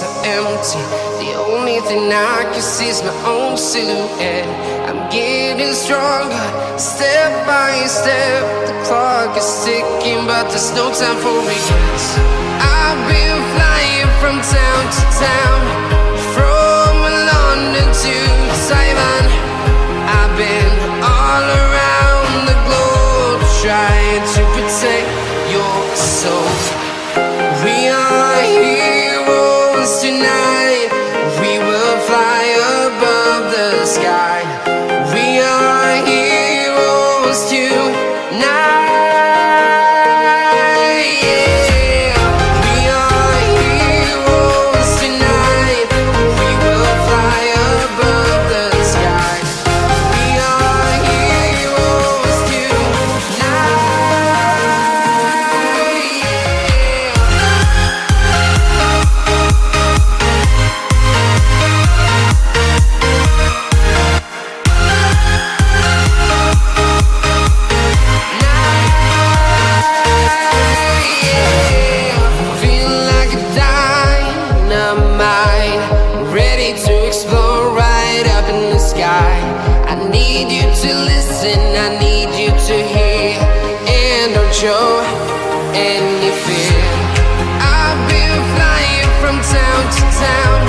so empty. The only thing I can see is my own silhouette. I'm getting stronger, step by step. The clock is ticking, but there's no time for regrets. I've been flying from town to town, from London to Taiwan. I've been all around the globe, trying to protect your soul. We are heroes tonight. We will fly above the sky. We are heroes tonight. Yeah. We are heroes tonight. We will fly above the sky. We are heroes tonight. Feeling like a dynamite, ready to explode right up in the sky. I need you to listen, I need you to hear, and don't show any fear. I've been flying from town to town,